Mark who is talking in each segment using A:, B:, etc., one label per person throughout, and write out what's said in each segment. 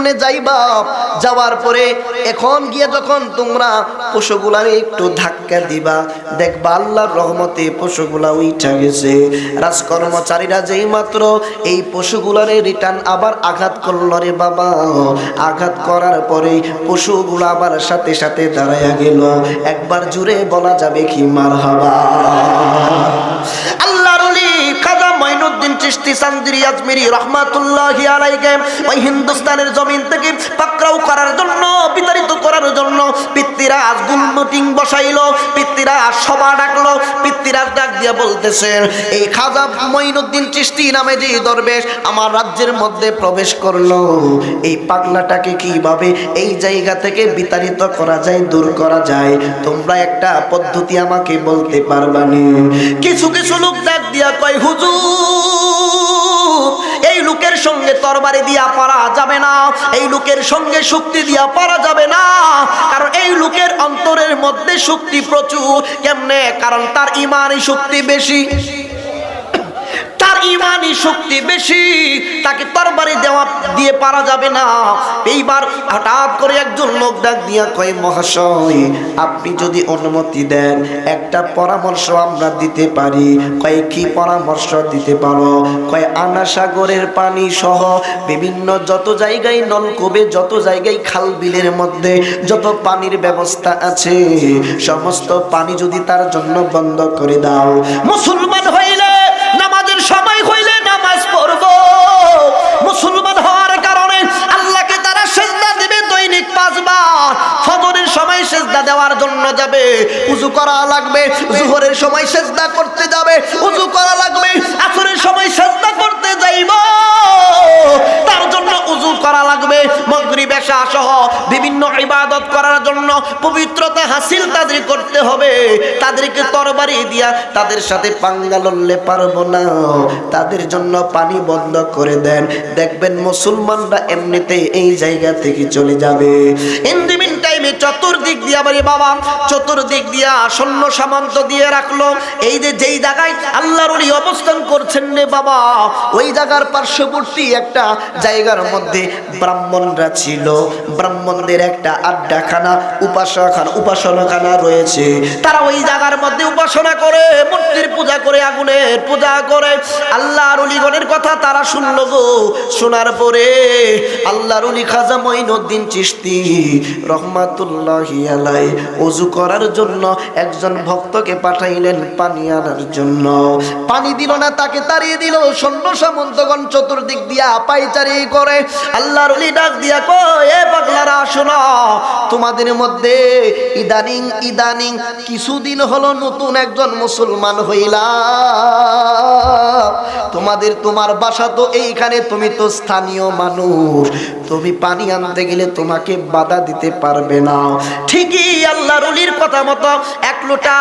A: সামনে যাইবা, যাওয়ার পরে এখন গিয়ে যখন তোমরা পশুগুলার একটু ধাক্কা দিবা, দেখবা আল্লাহর রহমতে পশুগুলা উঠা গেছে। রাজকর্মচারীরা যেই মাত্র এই পশুগুলারে রিটার্ন আবার আঘাত করল রে বাবা, আঘাত করার পরে পশুগুলো আবার সাথে সাথে দাঁড়ায়া গেল। একবার জুড়ে বলা যাবে কি মারহাবা। আল্লাহর ওলি খাজা মঈনুদ্দিন চিশতি চান্দিরি আজমিরি রহমাতুল্লাহি আলাইহি ওই হিন্দুস্তানের জমিন থেকে পাকড়াও করার জন্য, বিতাড়িত করার জন্য পিতৃরা গুল মিটিং বসাইলো, পিতৃরা সভা ডাকলো। পিতৃরা ডাক দিয়া বলতেছেন, এই খাজা মঈনুদ্দিন চিশতি নামে যে দরবেশ আমার রাজ্যের মধ্যে প্রবেশ করলো, এই পাগলাটাকে কিভাবে এই জায়গা থেকে বিতাড়িত করা যায়, দূর করা যায়, তোমরা একটা পদ্ধতি আমাকে বলতে পারবানি? কিছু কিছু লোক ডাক দিয়া কয়, হুজুর এই লোকের সঙ্গে তরবারি দিয়া পারা যাবে না, এই লোকের সঙ্গে শক্তি দিয়া পারা যাবে না, কারণ এই লোকের অন্তরের মধ্যে শক্তি প্রচুর। কেমনে? কারণ তার ঈমানি শক্তি বেশি, তার ঈমানি শক্তি বেশি, তাকে তরবারি দেওয়া দিয়ে পারা যাবে না। এইবার হঠাৎ করে একজন লোক ডাক দিয়া কয়, মহাশয় আপনি যদি অনুমতি দেন একটা পরামর্শ আমরা দিতে পারি। কয় কি পরামর্শ দিতে পারো? কয় আনা সাগরের পানি সহ বিভিন্ন যত জায়গায় নলকূপে, যত জায়গায় খাল বিলের মধ্যে যত পানির ব্যবস্থা আছে, সমস্ত পানি যদি তার জন্য বন্ধ করে দাও, মুসলমান হইলে নামাজের সময় হইলে নামাজ পড়ব, মুসলমান হওয়ার কারণে আল্লাহকে তারা সিজদা দিবে দৈনিক 5 বার, ফজরের সময় সিজদা দেওয়ার জন্য যাবে, ওযু করা লাগবে, যোহরের সময় সিজদা করতে যাবে, ওযু করা লাগবে, আসরের সময় সিজদা করতে যাইব, তার জন্য ওযু করা লাগবে, মাগরিব এশা সহ বিভিন্ন ইবাদত করার জন্য পবিত্রতা হাসিল তাদের করতে হবে। তাদেরকে তরবারি দিয়া তাদের সাথে পাঙ্গা লড়লে পারবো না, তাদের জন্য পানি বন্ধ করে দেন, দেখবেন মুসলমানরা এমনিতে এই জায়গা থেকে চলে যাবে। ইন দি মিন টাইমে চতুর্দিক দিয়া বাড়ি বাবা, চতুর্দিক দিয়া সৈন্য সামন্ত দিয়ে রাখলো। এই যে যেই জায়গায় আল্লাহর ওলি অবস্থান করছেন রে বাবা, ওই জায়গার পার্শ্ববর্তী একটা জায়গার মধ্যে ব্রাহ্মণরা ছিল, ব্রাহ্মণদের একটা আড্ডাখানা, উপাসনাখানা রয়েছে। তারা ওই জায়গার মধ্যে উপাসনা করে, মূর্তির পূজা করে, আগুনের পূজা করে। আল্লাহর ওলিগণের কথা তারা শুনলো গো, শোনার পরে আল্লাহর ওলি খাজা মঈনুদ্দিন চিশতি রহমাতুল্লাহি আলাইহি ওযু করার জন্য একজন ভক্তকে পাঠাইলেন পানি আনার জন্য। পানি দিল না, তাকে তাড়িয়ে দিল। সৈন্য সামন্তগণ চতুর্দিক দিয়া পায়চারি করে। আল্লাহর ওলি ডাক দিয়া কয়, এ পাগলারা শোনো, তোমাদের মধ্যে ইদানিং কিছুদিন হলো নতুন একজন মুসলমান হইলা, তোমার বাসা তো এইখানে, তুমি তো স্থানীয় মানুষ, তুমি পানি আনতে গেলে তোমাকে বাধা দিতে পারবে না। ঠিকই আল্লাহর ওলির কথা মতো 1 লোটা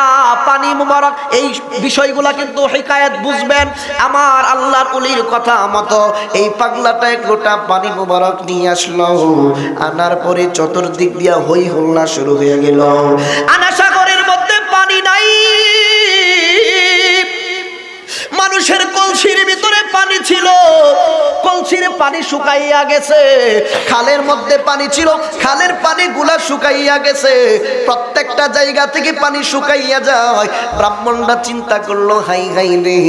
A: পানি মুবারক, এই বিষয়গুলা কিন্তু হিকায়াত বুঝবেন। আমার আল্লাহর ওলির কথা মতো এই পাগলাটা 1 লোটা পানি মুবারক নিয়ে আসলো। আনার পরে চতুর্দিক দিয়া হই হল্লা শুরু হয়ে গেল। আনা সাগরের মধ্যে পানি নাই, মানুষের কলসির ভিতরে পানি ছিল, কলসির পানি শুকাইয়া গেছে। খালের মধ্যে পানি ছিল, খালের পানি গুলা শুকাইয়া গেছে। প্রত্যেকটা জায়গা থেকে পানি শুকাইয়া যায়। ব্রাহ্মণরা চিন্তা করলো, হাই হাই রে,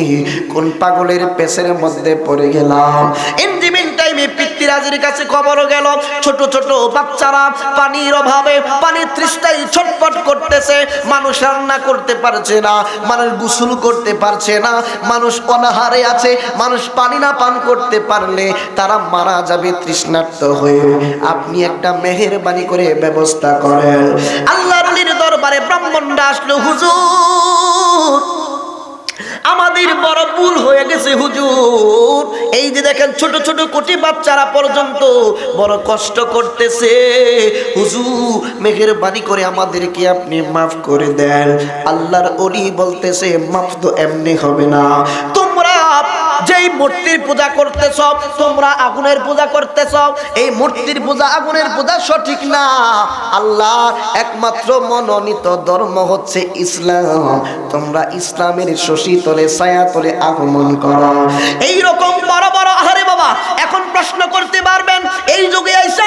A: কোন পাগলের পেছের মধ্যে পড়ে গেলাম। ইনজিমিন টাইমে পিতৃরাজের কাছে খবর গেল, ছোট ছোট বাচ্চারা পানির অভাবে, পানির তৃষ্ণায় ছটফট করতেছে। মানুষ রান্না করতে পারছে না, মানুষ গোসল করতে পারছে না, মানুষ অনাহারে আছে। মানুষ পানি না পান করতে পারলে তারা মারা যাবে তৃষ্ণার্ত হয়ে। আপনি একটা মেহেরবানি করে ব্যবস্থা করেন। আল্লাহর ওলির দরবারে ব্রাহ্মণরা আসলো, হুজুর আমাদের বড় ভুল হয়ে গেছে হুজুর, এই যে দেখেন ছোট ছোট কোটি বাচ্চারা পর্যন্ত বড় কষ্ট করতেছে, হুজুর মেহেরবানি করে আমাদেরকে আপনি মাফ করে দেন। আল্লাহর ওলি বলতেছে, মাফ তো এমনি হবে না, তোমরা যেই মূর্তির পূজা করতেছ, তোমরা আগুনের পূজা করতেছ, এই মূর্তির পূজা আগুনের পূজা সঠিক না। আল্লাহর একমাত্র মনোনীত ধর্ম হচ্ছে ইসলাম। তোমরা ইসলামের শশী তলে ছায়া তলে আগমন করো। এইরকম বড় বড়, আরে বাবা এখন প্রশ্ন করতে পারবেন, এই যুগে আইসা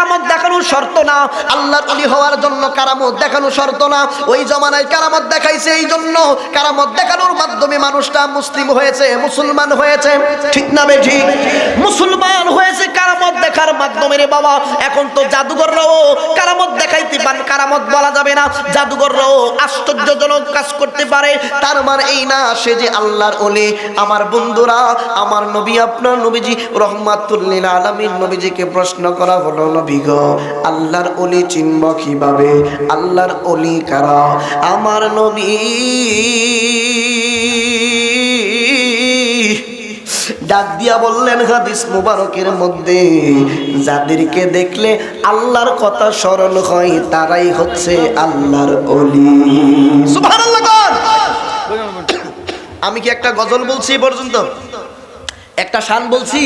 A: কারামত দেখানো শর্ত না, আল্লাহর ওলি হওয়ার জন্য কারামত দেখানো শর্ত না। ওই জমানায় কারামত দেখাইছে, এই জন্য কারামত দেখানোর মাধ্যমে মানুষটা মুসলিম হয়েছে, মুসলমান হয়েছে। ঠিক না বেঠিক? মুসলমান হয়েছে কারামত দেখার মাধ্যমে রে বাবা। এখন তো জাদুঘররাও কারামত দেখাইতে পারে, কারামত বলা যাবে না, জাদুঘররাও আশ্চর্যজনক কাজ করতে পারে। তার মানে এই না সে যে আল্লাহর ওলি। আমার বন্ধুরা, আমার নবী, আপনার নবীজি রহমাতুল লিল আলামিন নবীজিকে প্রশ্ন করা হলো, নবী গো আল্লাহর ওলি চিনব কিভাবে? আল্লাহর ওলি কারা? আমার নবী ডাক দিয়া বললেন হাদিস মুবারকের মধ্যে, যাদেরকে দেখলে আল্লাহর কথা স্মরণ হয় তারাই হচ্ছে আল্লাহর ওলি। সুবহানাল্লাহ। আমি কি একটা গজল বলছি পর্যন্ত? একটা শান বলছি?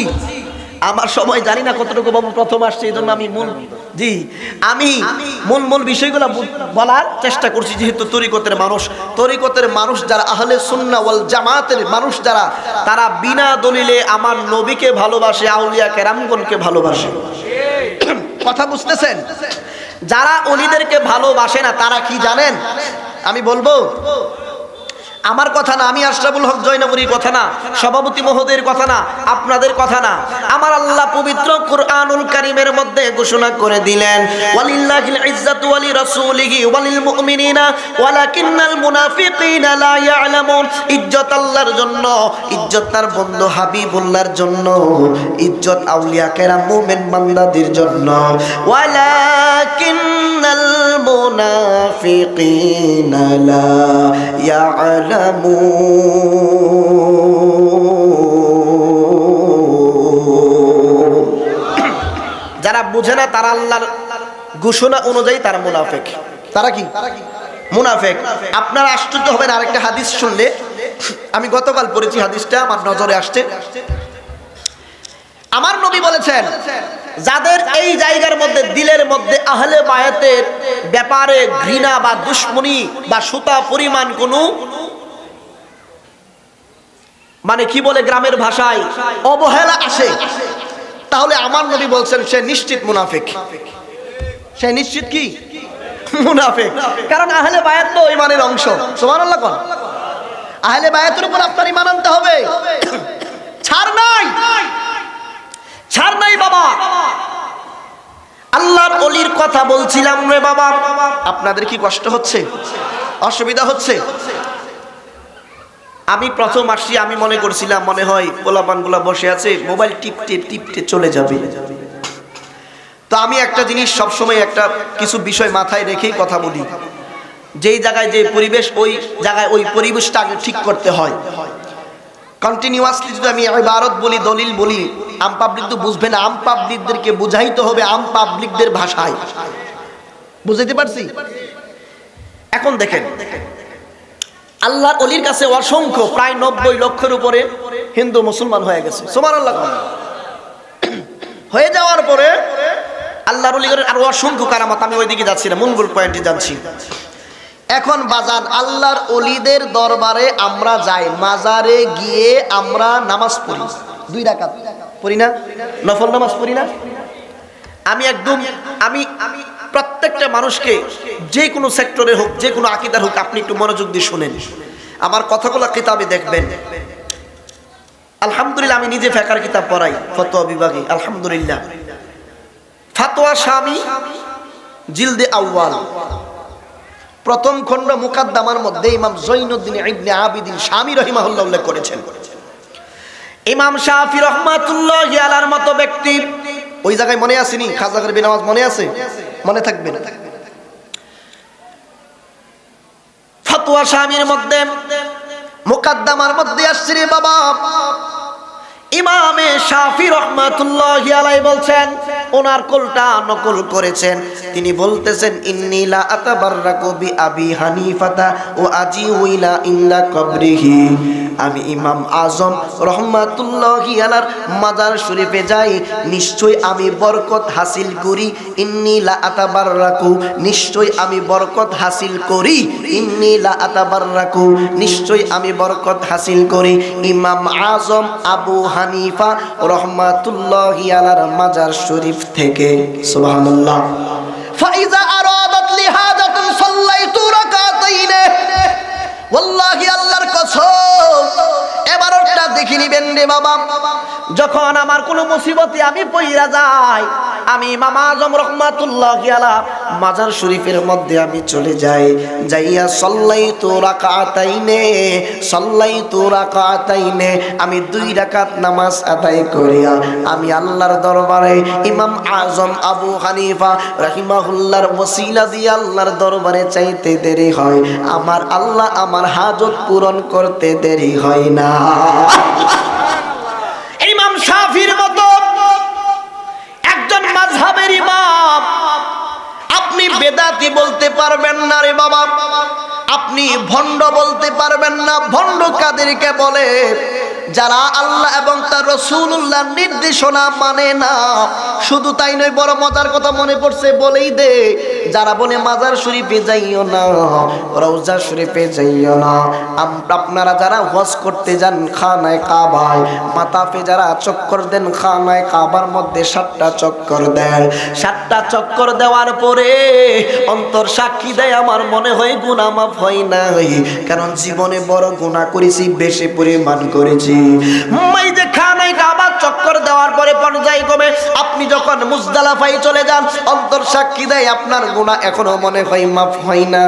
A: আমার সময় জানি না কতটুকু বাবু, প্রথম আসছে এই জন্য আমি মূল বিষয়গুলো বলার চেষ্টা করছি। যেহেতু তরিকতের মানুষ যারা, আহলে সুন্নাহ ওয়াল জামাতের মানুষ যারা, তারা বিনা দলিলে আমার নবীকে ভালোবাসে, আউলিয়া কেরামগণকে ভালোবাসে। কথা বুঝতেছেন? যারা ওলিদেরকে ভালোবাসে না তারা কি জানেন? আমি বলবো, আমার কথা না, আমি আশরাফুল হক জয়নপুরীর কথা না, সভাপতি মহোদয়ের কথা না, আপনাদের কথা না। আমার আল্লাহ পবিত্র কুরআনুল কারীমের মধ্যে ঘোষণা করে দিলেন, ওয়ালিল্লাহিল ইজ্জাতু ওয়ালি রাসূলিহি ওয়ালিল মুমিনিনা ওয়ালাকিন্নাল মুনাফিকিনা লা ইয়ালামুন। ইজ্জত আল্লাহর জন্য, ইজ্জত তার বন্ধু হাবিবুল্লাহর জন্য, ইজ্জত আউলিয়া কেরাম মুমিন বান্দাদের জন্য। ওয়ালাকিন্নাল মুনাফিকিনা লা ইয়ালামুন। যারা বুঝে না তারা আল্লাহর ঘোষণা অনুযায়ী তারা মুনাফিক। তারা কি? মুনাফিক। আপনারা আশ্চর্য হবেন আরেকটা হাদিস শুনলে। আমি গতকাল পড়েছি, হাদিসটা আমার নজরে আসছে। আমার নবী বলেছেন, যাদের এই জায়গার মধ্যে, দিলের মধ্যে আহলে বায়াতের ব্যাপারে ঘৃণা বা দুশমনি বা সুতা পরিমাণ কোনো, মানে কি বলে গ্রামের ভাষায়, অবহেলা আসে, তাহলে আমার নবী বলছেন সে নিশ্চিত মুনাফিক। সে নিশ্চিত কি? মুনাফিক। কারণ আহলে বায়াত তো ঈমানের অংশ। সুবহানাল্লাহ। কোন আহলে বায়াতের উপর আপনার ঈমান আনতে হবে। ছাড় নাই, ছাড় নাই বাবা। আল্লাহর ওলির কথা বলছিলাম রে বাবা। আপনাদের কি কষ্ট হচ্ছে? অসুবিধা হচ্ছে? আমি প্রথম আসছি, আমি মনে করছিলাম মনে হয় পোলাপানগুলা বসে আছে, মোবাইল টিপতে টিপতে চলে যাবে। তো আমি একটা জিনিস সবসময়, একটা কিছু বিষয় মাথায় রেখেই কথা বলি। যেই জায়গায় যে পরিবেশ, ওই জায়গায় ওই পরিবেশটা আগে ঠিক করতে হয়। কন্টিনিউয়াসলি যদি আমি ইবারত বলি, দলিল বলি, আম পাবলিক তো বুঝবে না। আম পাবলিকদেরকে বুঝাইতে হবে আম পাবলিকদের ভাষায়। বুঝাইতে পারছি? এখন দেখেন, আল্লাহর ওলির কাছে অসংখ্য, প্রায় 90 লক্ষের উপরে হিন্দু মুসলমান হয়ে গেছে। সুবহানাল্লাহ। হয়ে যাওয়ার পরে আল্লাহর ওলিদের আরো অসংখ্য কারামত। আমি ওইদিকে যাচ্ছি না, মূল পয়েন্টে যাচ্ছি। এখন বাজান, আল্লাহর ওলিদের দরবারে আমরা যাই, মাজারে গিয়ে আমরা নামাজ পড়ি, 2 রাকাত পড়ি না? নফল নামাজ পড়ি না? আমি প্রত্যেকটা মানুষকে, যে কোনো সেক্টরে হোক, যে কোনো আকীদার হোক, আপনি একটু মনোযোগ দিয়ে শুনেন আমার কথাগুলো। কিতাবে দেখবেন, আলহামদুলিল্লাহ আমি নিজে ফিকহের কিতাব পড়াই ফতোয়া বিভাগে। আলহামদুলিল্লাহ, ফাতোয়া শামী জিলদে আউয়াল, প্রথম খণ্ড মুকাদ্দামার মধ্যে ইমাম জৈনুদ্দিন ইবনে আবিদিন শামী রাহিমাহুল্লাহ উল্লেখ করেছেন। ইমাম শাফি রাহমাতুল্লাহি আলাইহির মতো ব্যক্তি, ওই জায়গায় মনে আসেনি খাজা গরিবী নামাজ? মনে আছে? মনে থাকবে। ফতোয়া শামীর মধ্যে মুকাদ্দামার মধ্যে আসছে রে বাবা, ইমামে শাফি রাহমাতুল্লাহি আলাইহি বলছেন, ওনার কোলটা নকল করেছেন। তিনি বলতেছেন, ইন্নী লা আতাবাররাকু বি আবি হানিফাতা ওয়া আজিউ ইলা ইল্লা কবরিহি। আমি ইমাম আজম রহমাতুল্লাহি আলাইহির মাজার শরীফে যাই, নিশ্চয় আমি বরকত হাসিল করি। ইন্নী লা আতাবাররাকু, নিশ্চয় আমি বরকত হাসিল করি। ইন্নী লা আতাবাররাকু, নিশ্চয় আমি বরকত হাসিল করি। ইমাম আজম আবু হানিফা রহমাতুল্লাহি আলার মাজার শরীফ থেকে। সুবহানাল্লাহ। ফাইজা আরাদাত লিহাজাতুন সাল্লাইতু রাকাতাইন, ওয়াল্লাহি আল্লাহর কসম এবারটা দেখে নিবেন রে বাবা, যখন আমার কোনো মুসিবতে আমি পইরা যাই, আমি ইমাম আজম রহমাতুল্লাহি আলাইহি মাজার শরীফের মধ্যে আমি চলে যাই, যাইয়া সাল্লাইতু রাকাতাইনে আমি 2 রাকাত নামাজ আদায় করিয়া আমি আল্লাহর দরবারে ইমাম আজম আবু হানিফা রাহিমাহুল্লাহর ওসিলা দিয়ে আল্লাহর দরবারে চাইতে দেরি হয়, আমার আল্লাহ আমার হাজত পূরণ করতে দেরি হয় না। ইমাম শাফির মতো একজন মাযহাবের ইমাম আপনি বেদাতি বলতে পারবেন না রে বাবা, আপনি ভণ্ড বলতে পারবেন না। ভণ্ড কাদেরকে বলে? যারা আল্লাহ এবং তার রাসূলুল্লাহর নির্দেশনা মানে না। শুধু তাই নয়, বড় মজার কথা মনে পড়ছে বলেই দে, যারা বলে মাজার শরীফে যাইও না, রওজা শরীফে যাইও না, আপনারা যারা হজ করতে যান খানায় কাবায়, মাতাফে যারা চক্কর দেন খানায় কাবার মধ্যে 7টা চক্কর দেন, 7টা চক্কর দেওয়ার পরে অন্তর সাক্ষী দেয় আমার মনে হয় গুনাহ মাফ হয় নাই, কারণ জীবনে বড় গুনাহ করেছি, বেশি পরিমাণ করেছি। এই যে খানায় কাবা চক্কর দেওয়ার পরে পর্যায়ক্রমে আপনি যখন মুজদালিফায় চলে যান, অন্তর সাক্ষী দেয় আপনার গুনাহ এখনো মনে হয় মাফ হয় না।